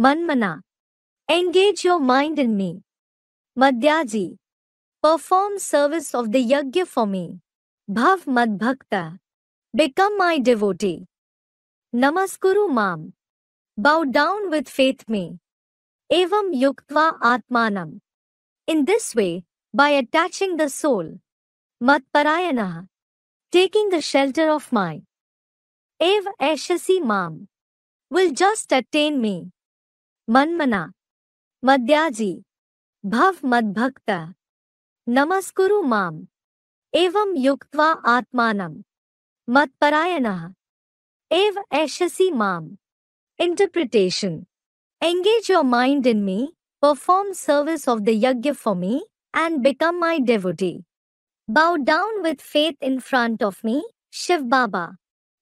Manmana. Engage your mind in me. Madhyaji. Perform service of the yajna for me. Bhav madbhakta. Become my devotee. Namaskuru mam. Bow down with faith me. Evam yuktva atmanam. In this way, by attaching the soul, matparayana, taking the shelter of my ev aishasi mam, will just attain me. Manmana. Madhyaji. Bhav madbhakta. Namaskuru mam. Evam yuktva atmanam. Matparayana. Ev aishasi mam. Interpretation. Engage your mind in me, perform service of the yajna for me, and become my devotee. Bow down with faith in front of me, Shiv Baba.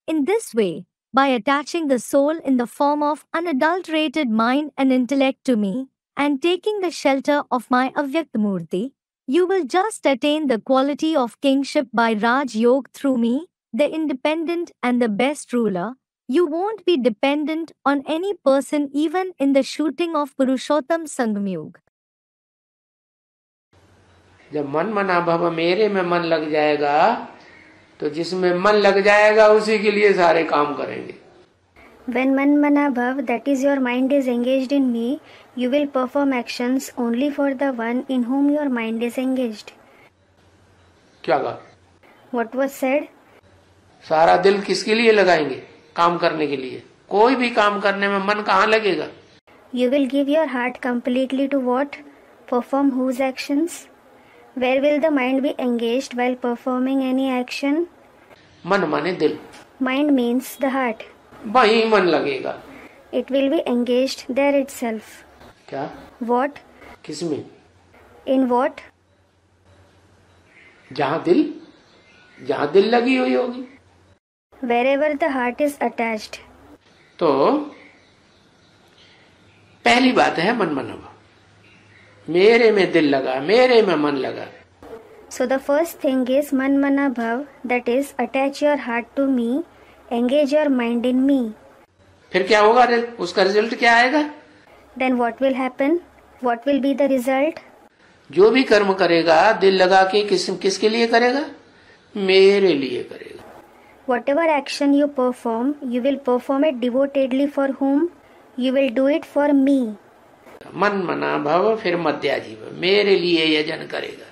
In this way, by attaching the soul in the form of unadulterated mind and intellect to me, and taking the shelter of my Avyakt Murti, you will just attain the quality of kingship by Raj Yoga through me, the independent and the best ruler. You won't be dependent on any person even in the shooting of Purushottam Sangamyug. जब मन मना भव मेरे में मन लग जाएगा तो जिसमें मन लग जाएगा उसी के लिए सारे काम करेंगे. When manmana bhav, that is your mind is engaged in me, you will perform actions only for the one in whom your mind is engaged. क्या कहा? What was said? सारा दिल किसके लिए लगाएंगे? काम करने के लिए. कोई भी काम करने में मन कहाँ लगेगा? You will give your heart completely to what? Perform whose actions? Where will the mind be engaged while performing any action? मन माने दिल. Mind means the heart. वहीं मन लगेगा. It will be engaged there itself. क्या? What? किसमें? In what? जहाँ दिल लगी हुई होगी. Wherever the heart is attached. तो पहली बात है मन मना भव. मेरे में दिल लगा, मेरे में मन लगा. So the first thing is manmana bhav, that is attach your heart to me, engage your mind in me. फिर क्या होगा? उसका रिजल्ट क्या आएगा? Then what will happen? What will be the result? जो भी कर्म करेगा दिल लगा के किसके लिए करेगा? मेरे लिए करेगा. Whatever action you perform, you will perform it devotedly for whom? You will do it for me. मन मना भव फिर मध्याजी भव. मेरे लिए यजन करेगा.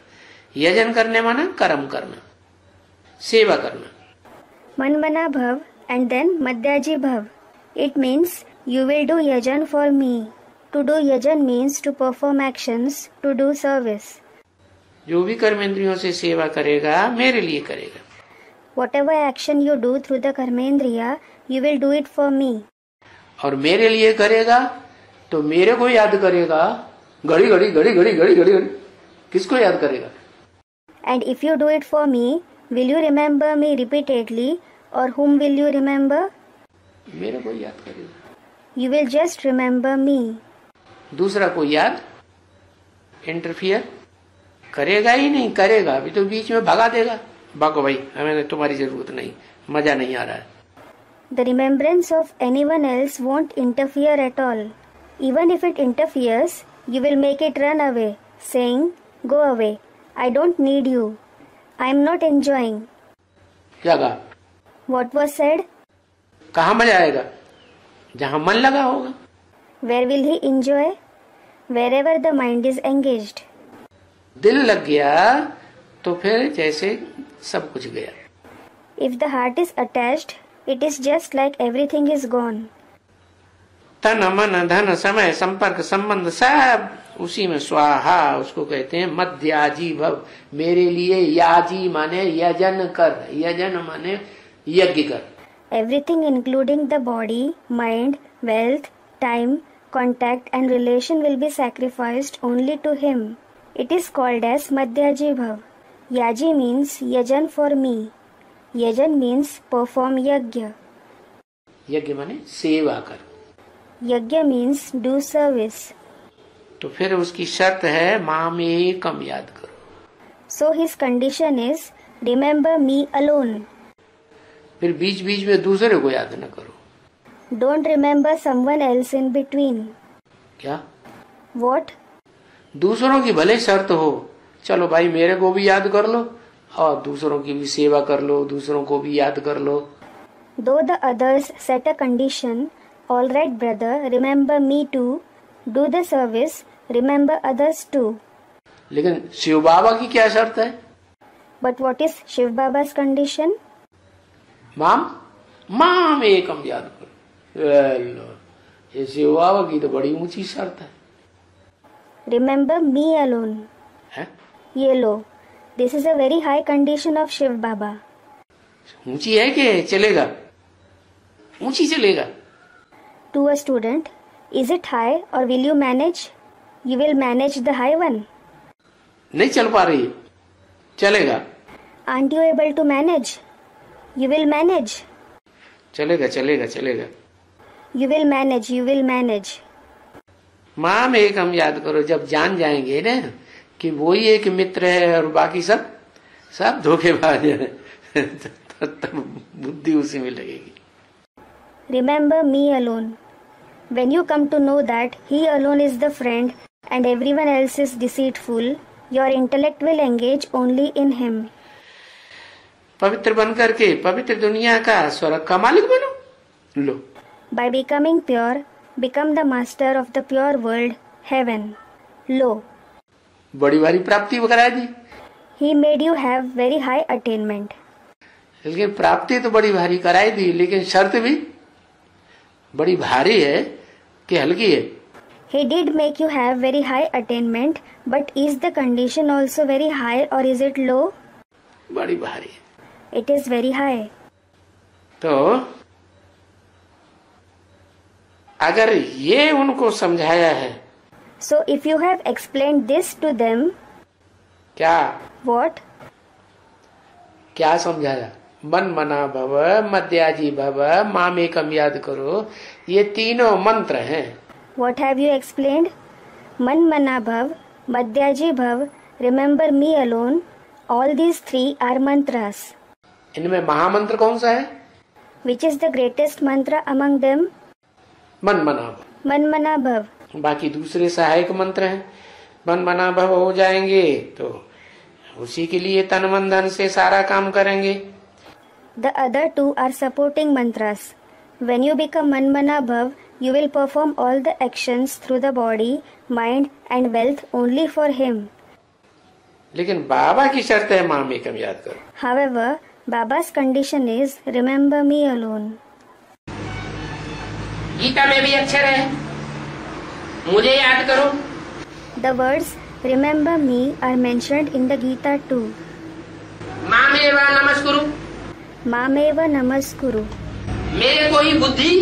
यजन करने माना कर्म करना, सेवा करना. Manmana bhav and then madhyaji bhav. It means you will do yajan for me. To do yajan means to perform actions, to do service. जो भी कर्म इंद्रियों से सेवा करेगा मेरे लिए करेगा. Whatever action you do through the karmendriya, you will do it for me. और मेरे लिए करेगा तो मेरे को याद करेगा. घड़ी घड़ी घड़ी घड़ी घड़ी घड़ी घड़ी किसको याद करेगा? And if you do it for me, will you remember me repeatedly, or whom will you remember? मेरे को याद करेगा. You will just remember me. दूसरा कोई याद इंटरफियर करेगा ही नहीं. करेगा अभी तो बीच में भगा देगा. भागो भाई, हमें तुम्हारी जरूरत नहीं, मजा नहीं आ रहा है. The remembrance of anyone else won't interfere at all. Even if it interferes, you will make it run away, saying, "Go away. I don't need you. I am not enjoying." क्या कहा? What was said? कहाँ मजा आएगा? जहाँ मन लगा होगा. Where will he enjoy? Wherever the mind is engaged. दिल लग गया तो फिर जैसे सब कुछ गया. If the heart is attached, it is just like everything is gone. तन मन धन समय संपर्क संबंध सब उसी में स्वाहा. उसको कहते हैं मध्याजी भव. मेरे लिए याजी माने यजन कर. यजन माने यज्ञ कर. Everything including the body, mind, wealth, time, contact and relation will be sacrificed only to him. It is called as Madhyaji Bhav. Yaji means yajan for me. Yajan means perform yajna. यज्ञ माने सेवा कर. Yajna means do service. तो फिर उसकी शर्त है माम एकम याद करो. So his condition is remember me alone. फिर बीच बीच में दूसरे को याद न करो. Don't remember someone else in between. क्या? What? दूसरों की भले शर्त हो, चलो भाई मेरे को भी याद कर लो और दूसरों की भी सेवा कर लो, दूसरों को भी याद कर लो। Though the others set a condition, all right brother, remember me too. Do the service, remember others too. लेकिन शिव बाबा की क्या शर्त है? But what is Shiv Baba's condition? माम एकम याद करो। ये शिव बाबा की तो बड़ी ऊंची शर्त है। Remember me alone. है? ये लो, this is a very high condition of Shiv Baba. ऊंची है कि चलेगा? ऊंची चलेगा। To a student, is it high or will you manage? You will manage the high one. नहीं चल पा रही, चलेगा? Aren't you able to manage? You will manage. चलेगा चलेगा चलेगा। You will manage, you will manage. माम एक हम याद करो, जब जान जाएंगे ना कि वो ही एक मित्र है और बाकी सब धोखेबाज है तब बुद्धि उसी में लगेगी। Remember me alone. When you come to know that he alone is the friend and everyone else is deceitful, your intellect will engage only in him. पवित्र बन करके पवित्र दुनिया का स्वर्ग का मालिक बनो। लो। By becoming pure, become the master of the pure world, heaven. Lo. बड़ी भारी प्राप्ति करा दी। He made you have very high attainment. लेकिन प्राप्ति तो बड़ी भारी कराई दी, लेकिन शर्त भी बड़ी भारी है कि हल्की है? He did make you have very high attainment, but is the condition also very high or is it low? बड़ी भारी है। It is very high. तो अगर ये उनको समझाया है, So if you have explained this to them, क्या what? क्या समझाया? मन मना भव, मध्याजी भव, मामेकम याद करो, ये तीनों मंत्र हैं। What have you explained? Man mana bhav, madhyaji bhav, remember me alone. All these three are mantras. इनमें महामंत्र कौन सा है? Which is the greatest mantra among them? मन मना भव। Man mana bhav. बाकी दूसरे सहायक मंत्र हैं। मन मना भव हो जाएंगे तो उसी के लिए तन मन धन से सारा काम करेंगे। The other two are supporting mantras. When you become man mana bhav, you will perform all the actions through the body, mind and wealth only for him. लेकिन बाबा की शर्त है मामेकम याद करो। However, Baba's condition is remember me alone. Gita में भी अक्षर है, मुझे याद करो। The words remember me are mentioned in the Gita too. मामेवा नमस्कुरु। Mameva namaskuru. मेरे को ही बुद्धि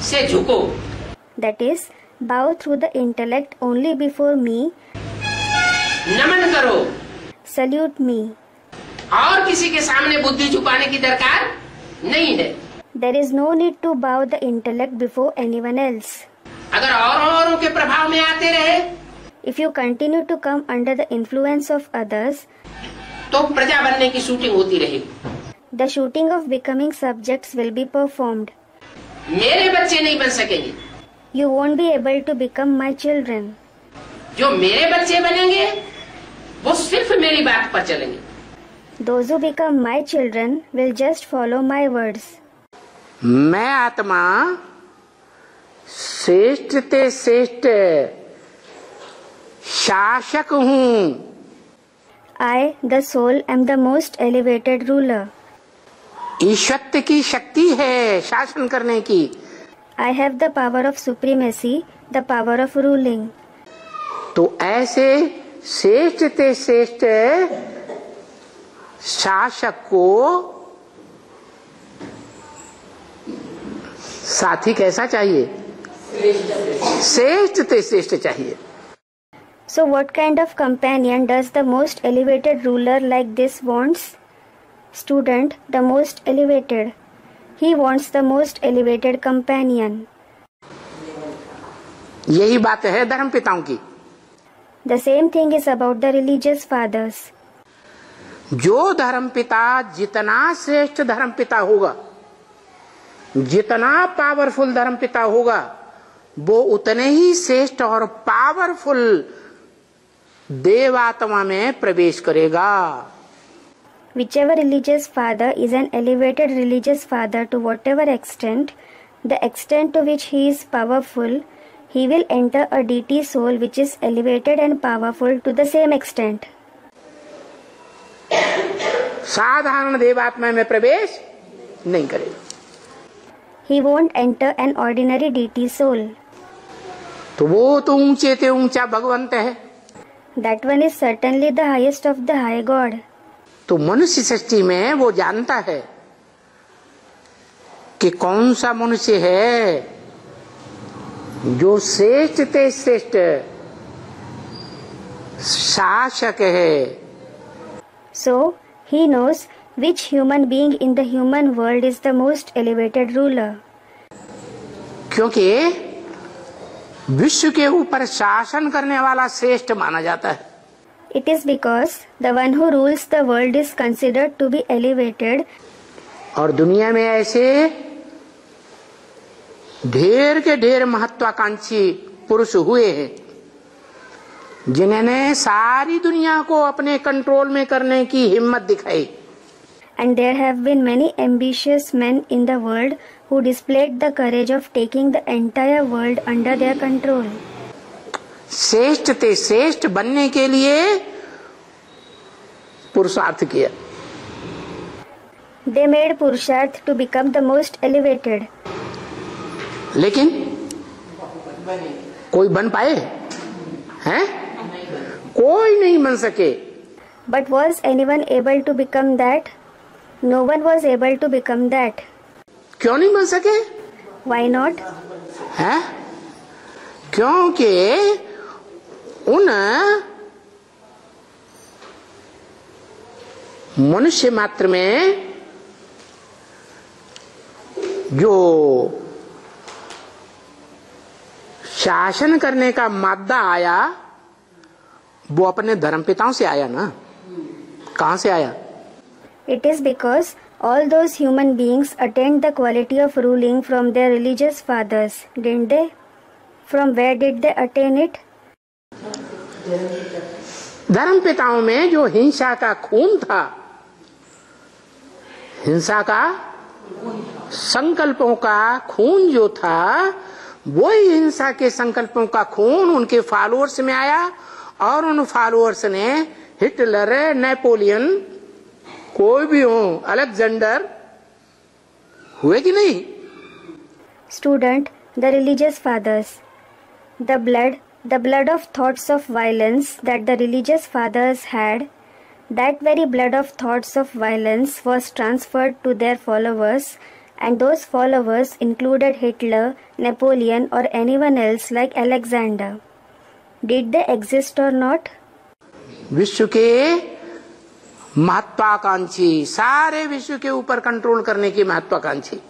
से झुको। That is, bow through the intellect only before me. नमन करो। Salute me. और किसी के सामने बुद्धि झुकाने की दरकार नहीं है। There is no need to bow the intellect before anyone else. अगर औरों के प्रभाव में आते रहे, If you continue to come under the influence of others, तो प्रजा बनने की शूटिंग होती रहेगी। the shooting of becoming subjects will be performed. मेरे बच्चे नहीं बन सकेंगे। You won't be able to become my children. जो मेरे बच्चे बनेंगे वो सिर्फ मेरी बात पर चलेंगे। Those who become my children will just follow my words. मैं आत्मा श्रेष्ठ ते श्रेष्ठ शासक हूँ। I, the soul, am the most elevated ruler. ईश्वत्व की शक्ति है शासन करने की। I have the power of supremacy, the power of ruling. तो ऐसे श्रेष्ठ ते श्रेष्ठ शासक को साथी कैसा चाहिए? श्रेष्ठ ते श्रेष्ठ चाहिए। So what kind of companion does the most elevated ruler like this wants? Student, the most elevated. He wants the most elevated companion. यही बात है धर्म पिताओं की। The same thing is about the religious fathers. जो धर्म पिता जितना श्रेष्ठ धर्म पिता होगा, जितना पावरफुल धर्म पिता होगा, वो उतने ही श्रेष्ठ और पावरफुल देवात्मा में प्रवेश करेगा। Whichever religious father is an elevated religious father to whatever extent, the extent to which he is powerful, he will enter a deity soul which is elevated and powerful to the same extent. साधारण देवात्मा में प्रवेश नहीं करेगा। He won't enter an ordinary deity soul. तो वो तो ऊंचे ते ऊंचा भगवंत है। That one is certainly the highest of the high God. तो मनुष्य सृष्टि में वो जानता है कि कौन सा मनुष्य है जो श्रेष्ठ ते श्रेष्ठ शासक है। So, he knows which human being in the human world is the most elevated ruler. क्योंकि विश्व के ऊपर शासन करने वाला श्रेष्ठ माना जाता है। It is because the one who rules the world is considered to be elevated. और दुनिया में ऐसे ढेर के ढेर महत्वाकांक्षी पुरुष हुए हैं जिन्होंने सारी दुनिया को अपने कंट्रोल में करने की हिम्मत दिखाई। And there have been many ambitious men in the world who displayed the courage of taking the entire world under their control. श्रेष्ठ ते श्रेष्ठ बनने के लिए पुरुषार्थ किया। They made purusharth to become the most elevated. लेकिन कोई बन पाए हैं? कोई नहीं बन सके। But was anyone able to become that? No one was able to become that. क्यों नहीं बन सके? Why not? हैं? क्योंकि उन मनुष्य मात्र में जो शासन करने का मादा आया वो अपने धर्मपिताओं से आया ना। कहां से आया? It is because all those human beings attained the quality of ruling from their religious fathers, didn't they? From where did they attain it? धर्मपिताओं में जो हिंसा का खून था, हिंसा का संकल्पों का खून जो था, वही हिंसा के संकल्पों का खून उनके फॉलोअर्स में आया और उन फॉलोअर्स ने हिटलर, नेपोलियन, कोई भी हो, अलेक्जेंडर हुए कि नहीं? Student, the religious fathers. The blood of thoughts of violence that the religious fathers had, that very blood of thoughts of violence was transferred to their followers, and those followers included Hitler, Napoleon, or anyone else like Alexander. Did they exist or not? विश्व के महत्वाकांक्षी, सारे विश्व के ऊपर control करने की महत्वाकांक्षी।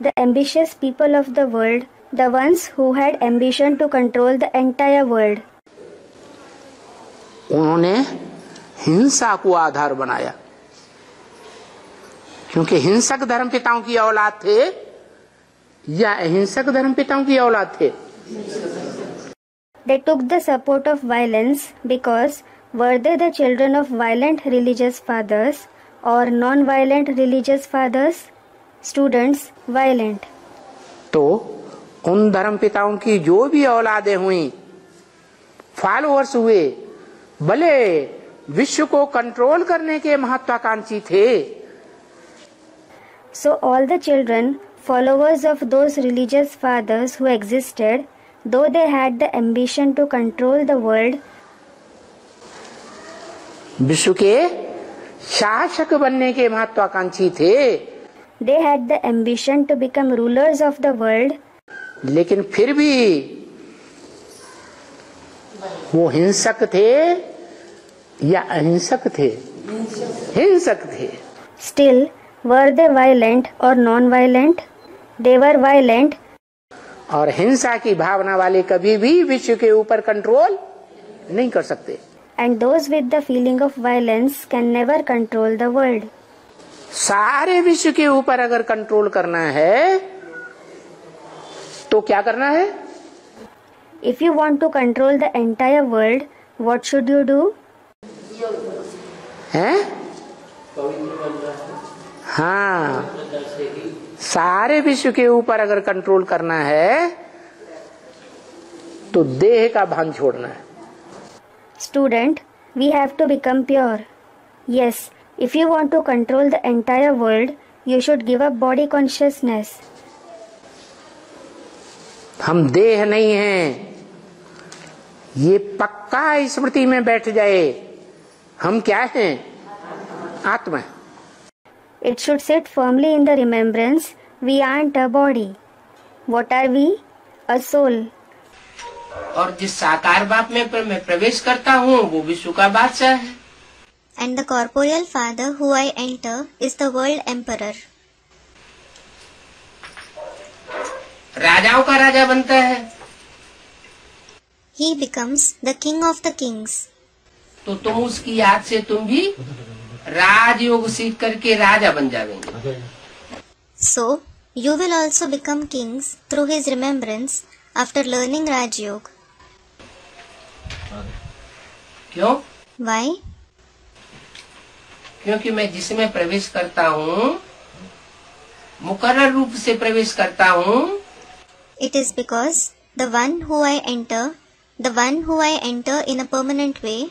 The ambitious people of the world, the ones who had ambition to control the entire world. उन्होंने हिंसा को आधार बनाया, क्योंकि हिंसक धर्मपिताओं की औलाद थे या अहिंसक धर्मपिताओं की औलाद थे। They took the support of violence because were they the children of violent religious fathers or non-violent religious fathers? Students, violent. तो उन धर्मपिताओं की जो भी औलादें हुई, फॉलोअर्स हुए, भले विश्व को कंट्रोल करने के महत्वाकांक्षी थे। So all the children, followers of those religious fathers who existed, though they had the ambition to control the world, विश्व के शासक बनने के महत्वाकांक्षी थे। they had the ambition to become rulers of the world, लेकिन फिर भी वो हिंसक थे या अहिंसक थे? हिंसक थे। still were they violent or non-violent? They were violent. और हिंसा की भावना वाले कभी भी विश्व के ऊपर कंट्रोल नहीं कर सकते। And those with the feeling of violence can never control the world. सारे विश्व के ऊपर अगर कंट्रोल करना है तो क्या करना है? If you want to control the entire world, what should you do? हैं? हाँ, सारे विश्व के ऊपर अगर कंट्रोल करना है तो देह का भान छोड़ना है। Student, we have to become pure. Yes, if you want to control the entire world, you should give up body consciousness. हम देह नहीं हैं, ये पक्का स्मृति में बैठ जाए। हम क्या हैं? आत्मा। It should sit firmly in the remembrance, we aren't a body. What are we? A soul. और जिस साकार बाप में मैं प्रवेश करता हूँ वो विश्व का बादशाह है। And the corporeal father who I enter is the world emperor. राजाओं का राजा बनता है। He becomes the king of the kings. तो तुम उसकी याद से तुम भी राजयोग सीख करके राजा बन जाएंगे। So, you will also become kings through his remembrance after learning Raj Yoga. क्यों? Why? क्योंकि मैं जिसमें प्रवेश करता हूँ मुकर्रर रूप से प्रवेश करता हूँ। It is because the one who I enter in a permanent way,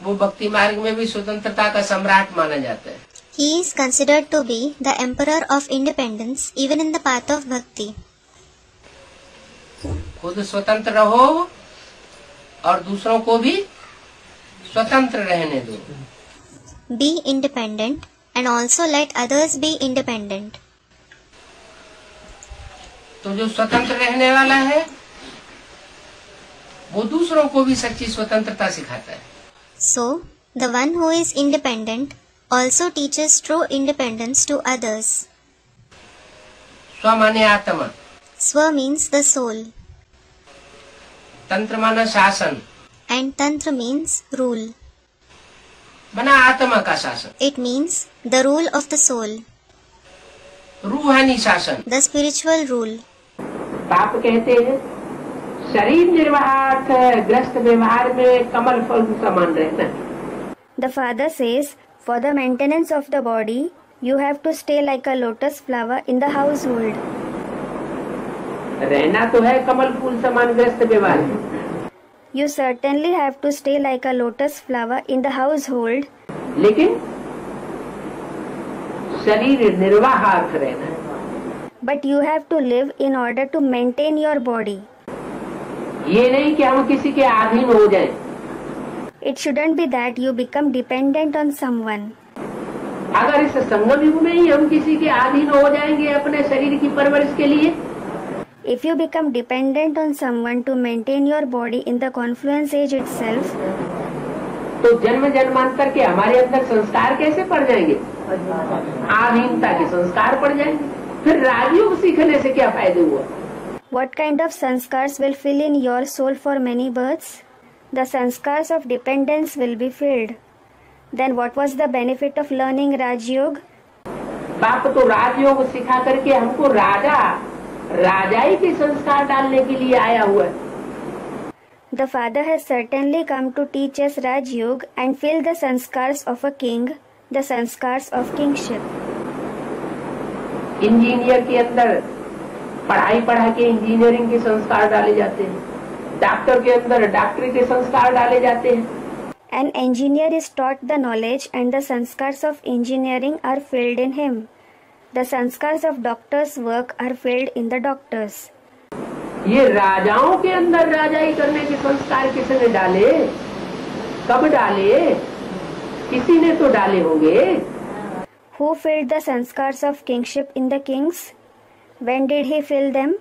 वो भक्ति मार्ग में भी स्वतंत्रता का सम्राट माना जाता है। he is considered to be the emperor of independence even in the path of bhakti. खुद स्वतंत्र रहो और दूसरों को भी स्वतंत्र रहने दो। Be independent and also let others be independent. तो जो स्वतंत्र रहने वाला है वो दूसरों को भी सच्ची स्वतंत्रता सिखाता है। So, the one who is independent also teaches true independence to others. स्व माने आत्मा, Swa means the soul, तंत्र माना शासन, and Tantra means rule. बना आत्मा का शासन, It means the rule of the soul, रूहानी शासन। the spiritual rule. पाप कहते हैं शरीर निर्वाहार्थ ग्रस्त व्यवहार में कमल फल समान रहना है। The father says, for the maintenance of the body, you have to stay like a lotus flower in the household. रहना तो है कमल फूल समान ग्रस्त व्यवहार में, You certainly have to stay like a lotus flower in the household, लेकिन शरीर निर्वाहार्थ रहना है। but you have to live in order to maintain your body. ये नहीं कि हम किसी के अधीन हो जाएं। It shouldn't be that you become dependent on someone. अगर इस संगम युग में ही हम किसी के अधीन हो जाएंगे अपने शरीर की परवरिश के लिए, If you become dependent on someone to maintain your body in the confluence age itself, तो जन्म जन्मांतर के हमारे अंदर संस्कार कैसे पड़ जाएंगे? आधीनता के संस्कार पड़ जाएंगे। फिर राजयोग सीखने से क्या फायदे हुआ? what kind of sanskars will fill in your soul for many births? The sanskars of dependence will be filled. Then what was the benefit of learning Raj Yoga? बाप तो राजयोग सिखा करके हमको राजाई के संस्कार डालने के लिए आया हुआ है। The father has certainly come to teach us Raj Yoga and fill the sanskars of a king, the sanskars of kingship. Engineer के अंदर पढ़ा के इंजीनियरिंग के संस्कार डाले जाते हैं, डॉक्टर के अंदर डॉक्टरी के संस्कार डाले जाते हैं। An engineer is taught the knowledge and the sanskars of engineering are filled in him. The sanskars of doctor's work are filled in the doctors. ये राजाओं के अंदर राजाई करने के संस्कार किसने डाले? कब डाले? किसी ने तो डाले होंगे। Who filled the sanskars of kingship in the kings? When did he fill them?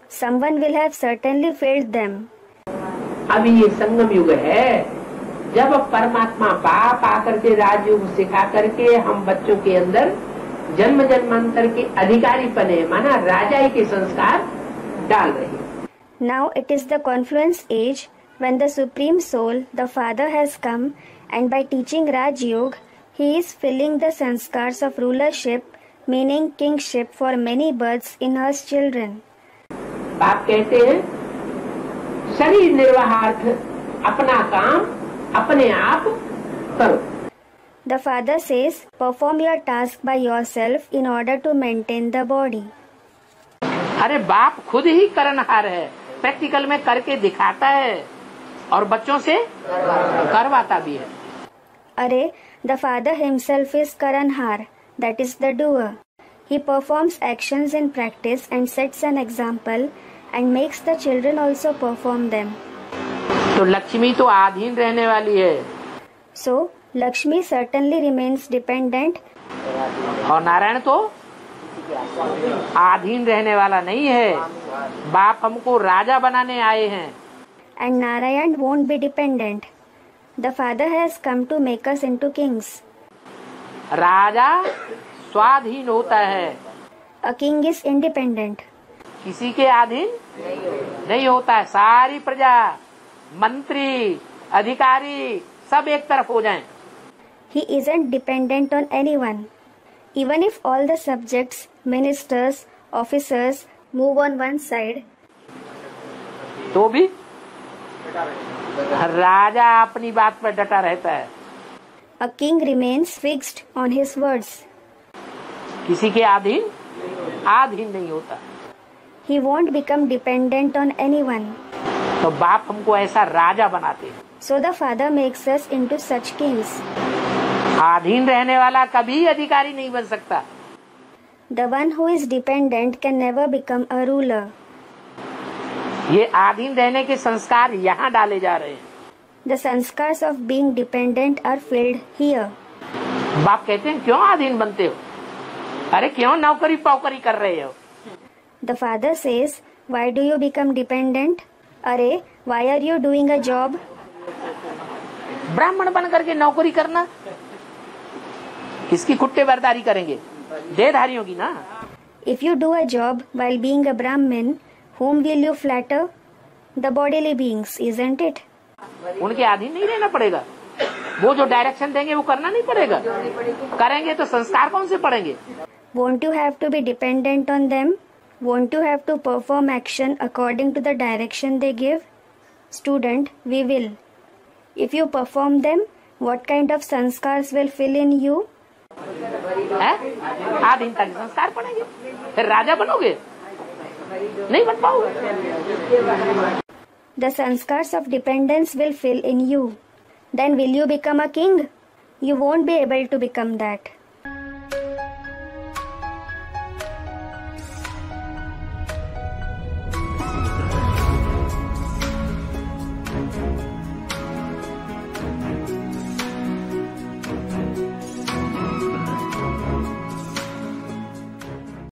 Someone will have certainly filled them. अभी ये संगम युग है, जब परमात्मा पाप आकर के राजयोग सिखा करके हम बच्चों के अंदर जन्म जन्मांतर के अधिकारी बने, माना राजाई के संस्कार डाल रहे हैं। Now it is the confluence age when the Supreme Soul, the Father, has come, and by teaching Raj Yoga, he is filling the sanskars of rulership, meaning kingship for many births in her children. बाप कहते हैं शरीर निर्वाहार्थ अपना काम अपने आप करो। The father says, perform your task by yourself in order to maintain the body. अरे बाप खुद ही करनहार है, प्रैक्टिकल में करके दिखाता है और बच्चों से करवाता भी है। अरे, the father himself is Karanhar, that is the doer. He performs actions in practice and sets an example and makes the children also perform them. तो लक्ष्मी तो आधीन रहने वाली है। So, Lakshmi certainly remains dependent. और नारायण तो आधीन रहने वाला नहीं है। बाप हमको राजा बनाने आए हैं। And Narayan won't be dependent. The father has come to make us into kings. राजा स्वाधीन होता है, A king is independent. किसी के अधीन नहीं होता है। सारी प्रजा, मंत्री, अधिकारी सब एक तरफ हो जाएं। He isn't dependent on anyone. Even if all the subjects, ministers, officers move on one side, तो भी राजा अपनी बात पर डटा रहता है। a king remains fixed on his words. किसी के आधीन नहीं होता। He won't become dependent on anyone. तो बाप हमको ऐसा राजा बनाते हैं। So the father makes us into such kings. आधीन रहने वाला कभी अधिकारी नहीं बन सकता। The one who is dependent can never become a ruler. ये आधीन रहने के संस्कार यहाँ डाले जा रहे हैं। The sanskars of being dependent are filled here. बाप कहते हैं क्यों आधीन बनते हो? अरे क्यों नौकरी पौकरी कर रहे हो? The father says, why do you become dependent? अरे, why are you doing a job? ब्राह्मण बन करके नौकरी करना किसकी खुट्टे बरदारी करेंगे? देहधारियों की ना। If you do a job while being a Brahmin, whom will you flatter? The bodily beings, isn't it? उनके अधीन नहीं रहना पड़ेगा। वो जो डायरेक्शन देंगे वो करना नहीं पड़ेगा। करेंगे तो संस्कार कौन से पढ़ेंगे? Won't you have to be dependent on them? Won't you have to perform action according to the direction they give? Student, we will. If you perform them, what kind of sanskars will fill in you? आधीनता के संस्कार पढ़ेंगे, फिर राजा बनोगे? नहीं बन पाओगे। The sanskars of dependence will fill in you. Then will you become a king? You won't be able to become that.